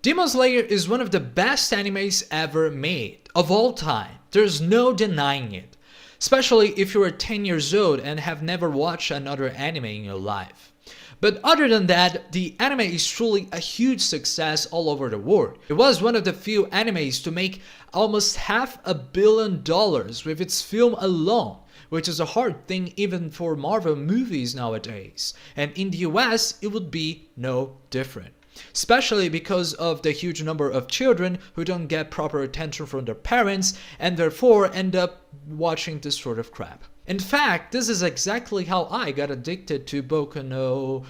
Demon Slayer is one of the best animes ever made, of all time. There's no denying it. Especially if you're 10 years old and have never watched another anime in your life. But other than that, the anime is truly a huge success all over the world. It was one of the few animes to make almost $500 million with its film alone, which is a hard thing even for Marvel movies nowadays. And in the US, it would be no different. Especially because of the huge number of children who don't get proper attention from their parents and therefore end up watching this sort of crap. In fact, this is exactly how I got addicted to Boku no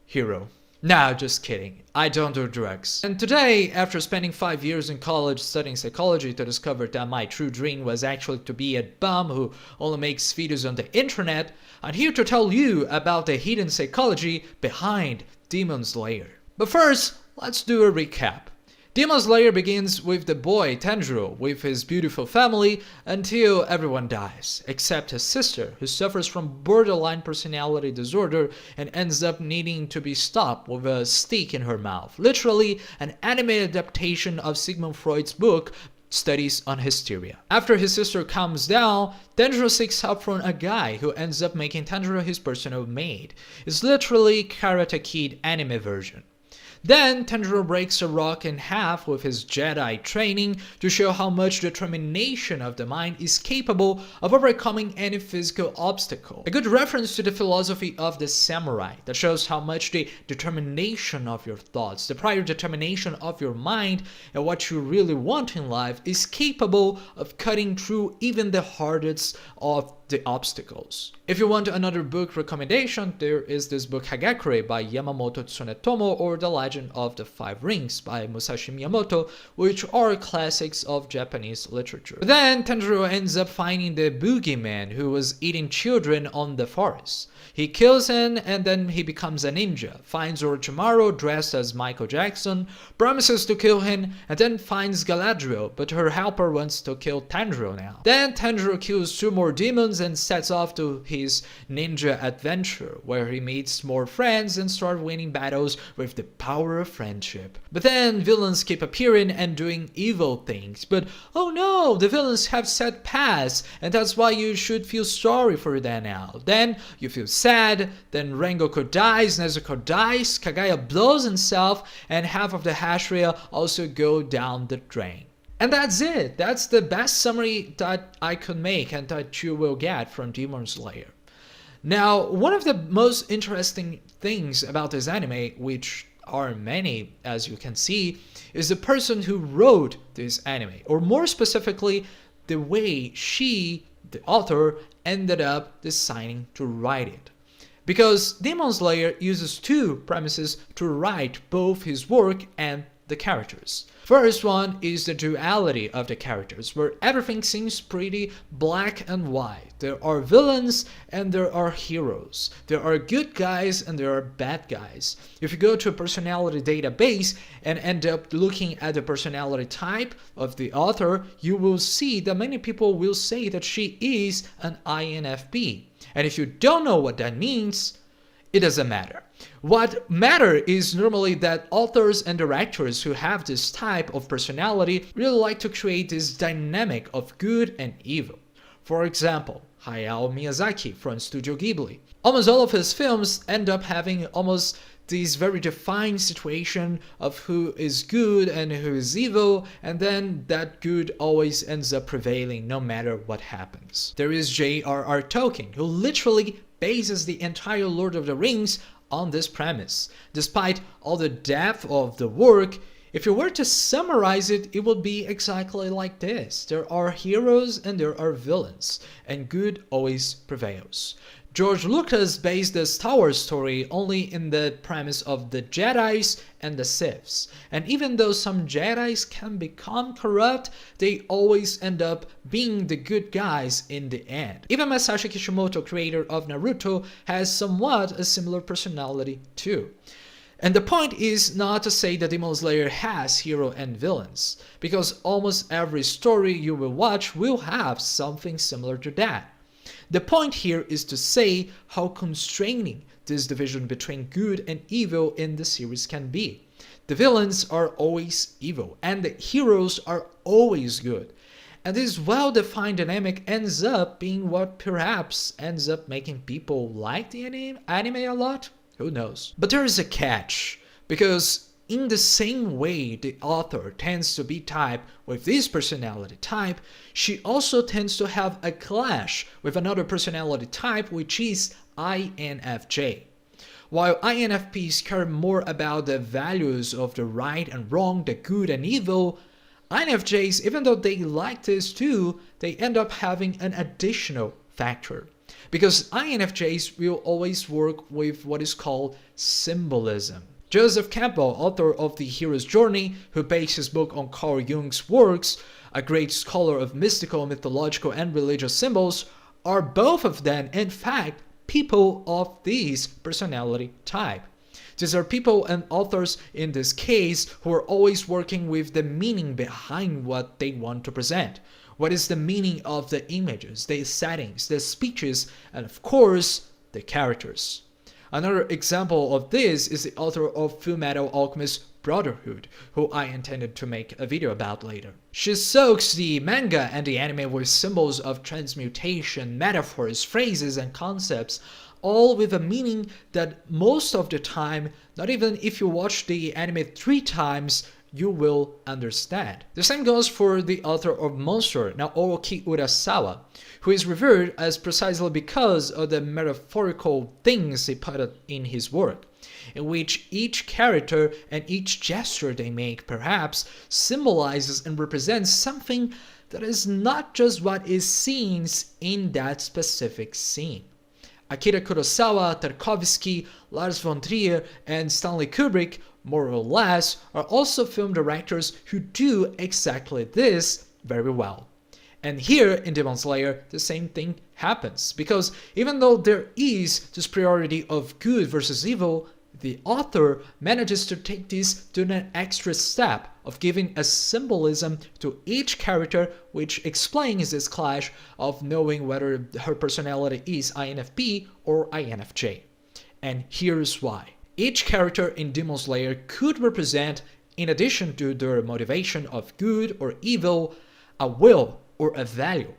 Hero. Nah, just kidding. I don't do drugs. And today, after spending 5 years in college studying psychology to discover that my true dream was actually to be a bum who only makes videos on the internet, I'm here to tell you about the hidden psychology behind Demon Slayer. But first, let's do a recap. Demon Slayer begins with the boy Tanjiro with his beautiful family until everyone dies, except his sister, who suffers from borderline personality disorder and ends up needing to be stopped with a stick in her mouth. Literally an anime adaptation of Sigmund Freud's book, Studies on Hysteria. After his sister calms down, Tanjiro seeks help from a guy who ends up making Tanjiro his personal maid. It's literally Karate Kid anime version. Then Tanjiro breaks a rock in half with his Jedi training to show how much determination of the mind is capable of overcoming any physical obstacle. A good reference to the philosophy of the samurai that shows how much the determination of your thoughts, the prior determination of your mind and what you really want in life is capable of cutting through even the hardest of the obstacles. If you want another book recommendation, there is this book Hagakure by Yamamoto Tsunetomo or The Legend of the Five Rings by Musashi Miyamoto, which are classics of Japanese literature. But then Tanjiro ends up finding the boogeyman who was eating children on the forest. He kills him and then he becomes a ninja, finds Orochimaru dressed as Michael Jackson, promises to kill him, and then finds Galadriel, but her helper wants to kill Tanjiro now. Then Tanjiro kills 2 more demons and sets off to his ninja adventure, where he meets more friends and starts winning battles with the power of friendship. But then villains keep appearing and doing evil things, but oh no, the villains have set past, and that's why you should feel sorry for them now. Then you feel sad, then Rengoku dies, Nezuko dies, Kagaya blows himself, and half of the Hashira also go down the drain. And that's it. That's the best summary that I could make and that you will get from Demon Slayer. Now, one of the most interesting things about this anime, which are many as you can see, is the person who wrote this anime, or more specifically, the way she, the author, ended up deciding to write it. Because Demon Slayer uses 2 premises to write both his work and the characters. First one is the duality of the characters, where everything seems pretty black and white. There are villains and there are heroes. There are good guys and there are bad guys. If you go to a personality database and end up looking at the personality type of the author, you will see that many people will say that she is an INFP. And if you don't know what that means, it doesn't matter. What matters is normally that authors and directors who have this type of personality really like to create this dynamic of good and evil. For example, Hayao Miyazaki from Studio Ghibli. Almost all of his films end up having almost this very defined situation of who is good and who is evil, and then that good always ends up prevailing no matter what happens. There is J.R.R. Tolkien, who literally bases the entire Lord of the Rings on this premise. Despite all the depth of the work, if you were to summarize it, it would be exactly like this. There are heroes and there are villains, and good always prevails. George Lucas based the Star Wars story only in the premise of the Jedis and the Siths. And even though some Jedis can become corrupt, they always end up being the good guys in the end. Even Masashi Kishimoto, creator of Naruto, has somewhat a similar personality too. And the point is not to say that Demon Slayer has hero and villains, because almost every story you will watch will have something similar to that. The point here is to say how constraining this division between good and evil in the series can be. The villains are always evil, and the heroes are always good. And this well-defined dynamic ends up being what perhaps ends up making people like the anime a lot? Who knows? But there is a catch, because in the same way the author tends to be typed with this personality type, she also tends to have a clash with another personality type, which is INFJ. While INFPs care more about the values of the right and wrong, the good and evil, INFJs, even though they like this too, they end up having an additional factor. Because INFJs will always work with what is called symbolism. Joseph Campbell, author of The Hero's Journey, who based his book on Carl Jung's works, a great scholar of mystical, mythological, and religious symbols, are both of them, in fact, people of this personality type. These are people and authors in this case who are always working with the meaning behind what they want to present. What is the meaning of the images, the settings, the speeches, and of course, the characters. Another example of this is the author of Fullmetal Alchemist Brotherhood, who I intended to make a video about later. She soaks the manga and the anime with symbols of transmutation, metaphors, phrases, and concepts, all with a meaning that most of the time, not even if you watch the anime 3 times, you will understand. The same goes for the author of Monster, Naoki Urasawa, who is revered as precisely because of the metaphorical things he put in his work, in which each character and each gesture they make perhaps symbolizes and represents something that is not just what is seen in that specific scene. Akira Kurosawa, Tarkovsky, Lars von Trier, and Stanley Kubrick, more or less, are also film directors who do exactly this very well. And here in Demon Slayer, the same thing happens, because even though there is this priority of good versus evil, the author manages to take this to an extra step of giving a symbolism to each character, which explains this clash of knowing whether her personality is INFP or INFJ. And here's why. Each character in Demon Slayer could represent, in addition to their motivation of good or evil, a will or a value.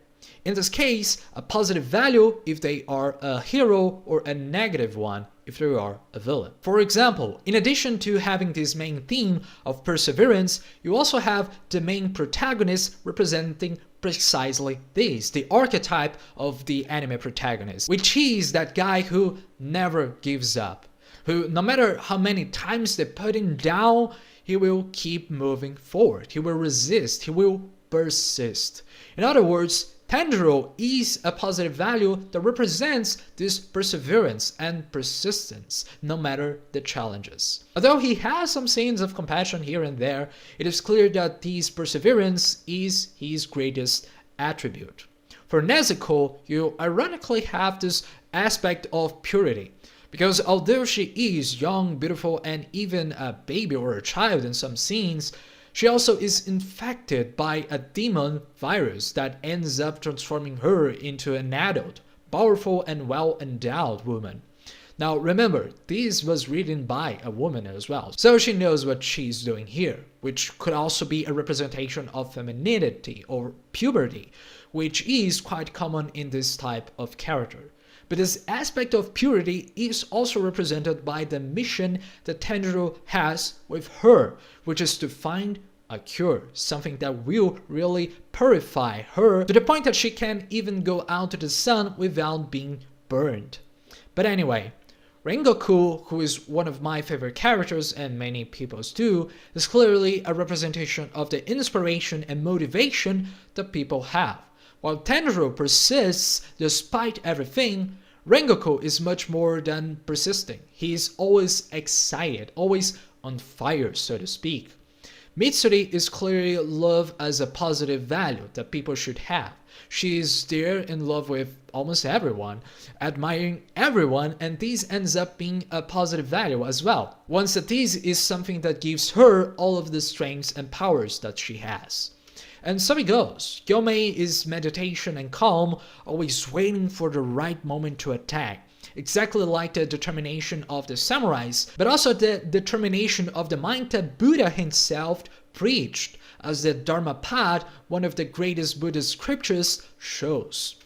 In this case, a positive value if they are a hero, or a negative one if they are a villain. For example, in addition to having this main theme of perseverance, you also have the main protagonist representing precisely this, the archetype of the anime protagonist, which is that guy who never gives up, who no matter how many times they put him down, he will keep moving forward, he will resist, he will persist. In other words, Tanjiro is a positive value that represents this perseverance and persistence, no matter the challenges. Although he has some scenes of compassion here and there, it is clear that this perseverance is his greatest attribute. For Nezuko, you ironically have this aspect of purity, because although she is young, beautiful, and even a baby or a child in some scenes, she also is infected by a demon virus that ends up transforming her into an adult, powerful and well-endowed woman. Now remember, this was written by a woman as well, so she knows what she's doing here, which could also be a representation of femininity or puberty, which is quite common in this type of character. But this aspect of purity is also represented by the mission that Tanjiro has with her, which is to find a cure, something that will really purify her to the point that she can even go out to the sun without being burned. But anyway, Rengoku, who is one of my favorite characters and many people's too, is clearly a representation of the inspiration and motivation that people have. While Tanjiro persists despite everything, Rengoku is much more than persisting. He is always excited, always on fire, so to speak. Mitsuri is clearly love as a positive value that people should have. She is there in love with almost everyone, admiring everyone, and this ends up being a positive value as well. Once that this is something that gives her all of the strengths and powers that she has. And so it goes. Gyomei is meditation and calm, always waiting for the right moment to attack, exactly like the determination of the samurais, but also the determination of the mind that Buddha himself preached, as the Dharmapada, one of the greatest Buddhist scriptures, shows.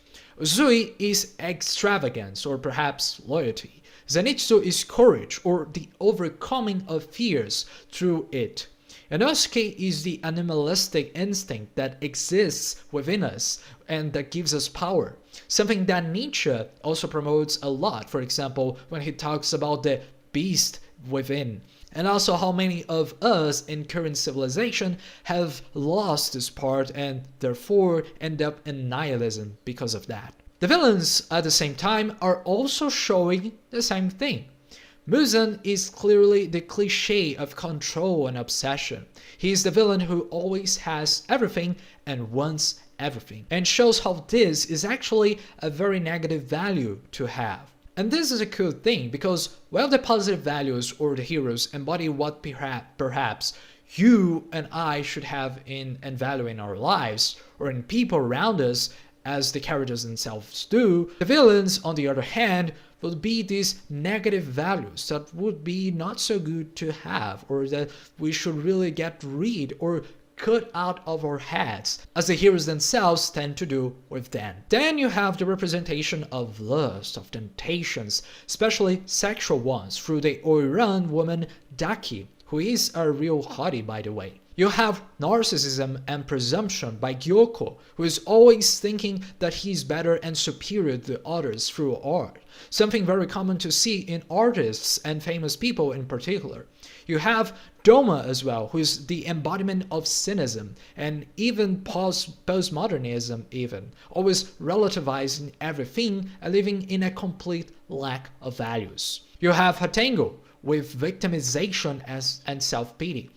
Uzui is extravagance, or perhaps loyalty. Zenitsu is courage, or the overcoming of fears through it. Inosuke is the animalistic instinct that exists within us and that gives us power. Something that Nietzsche also promotes a lot, for example, when he talks about the beast within. And also how many of us in current civilization have lost this part and therefore end up in nihilism because of that. The villains at the same time are also showing the same thing. Muzan is clearly the cliché of control and obsession. He is the villain who always has everything and wants everything, and shows how this is actually a very negative value to have. And this is a cool thing, because while the positive values or the heroes embody what perhaps you and I should have in and value in our lives or in people around us, as the characters themselves do, the villains, on the other hand, will be these negative values that would be not so good to have, or that we should really get rid or cut out of our heads, as the heroes themselves tend to do with them. Then you have the representation of lust, of temptations, especially sexual ones, through the Oiran woman Daki, who is a real hottie, by the way. You have narcissism and presumption by Gyoko, who is always thinking that he's better and superior to others through art, something very common to see in artists and famous people in particular. You have Doma as well, who is the embodiment of cynicism and even postmodernism even, always relativizing everything and living in a complete lack of values. You have Hatengo, with victimization and self-pity,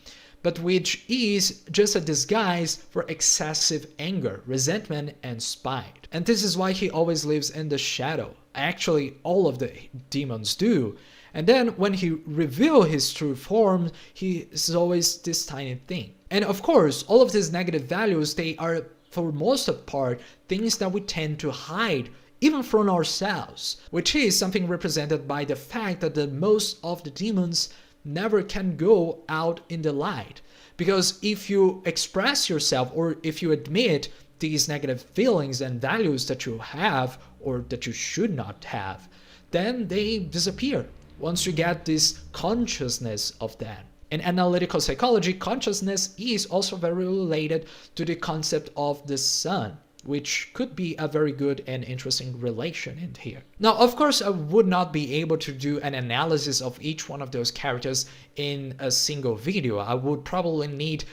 but which is just a disguise for excessive anger, resentment, and spite. And this is why he always lives in the shadow. Actually, all of the demons do. And then when he reveals his true form, he is always this tiny thing. And of course, all of these negative values, they are, for most of the part, things that we tend to hide even from ourselves, which is something represented by the fact that the most of the demons never can go out in the light. Because if you express yourself, or if you admit these negative feelings and values that you have or that you should not have, then they disappear once you get this consciousness of them. In analytical psychology, consciousness is also very related to the concept of the sun, which could be a very good and interesting relation in here. Now, of course, I would not be able to do an analysis of each one of those characters in a single video. I would probably need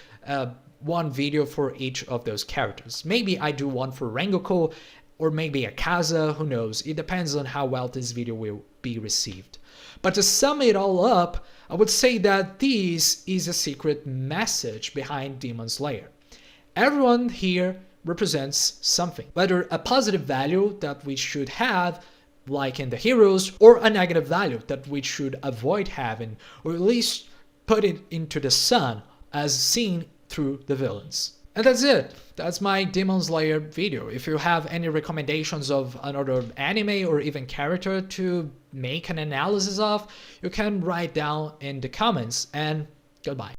one video for each of those characters. Maybe I do one for Rengoku, or maybe Akaza, who knows. It depends on how well this video will be received. But to sum it all up, I would say that this is a secret message behind Demon Slayer. Everyone here represents something, whether a positive value that we should have, like in the heroes, or a negative value that we should avoid having, or at least put it into the sun as seen through the villains. And that's it. That's my Demon Slayer video. If you have any recommendations of another anime or even character to make an analysis of, you can write down in the comments, and goodbye.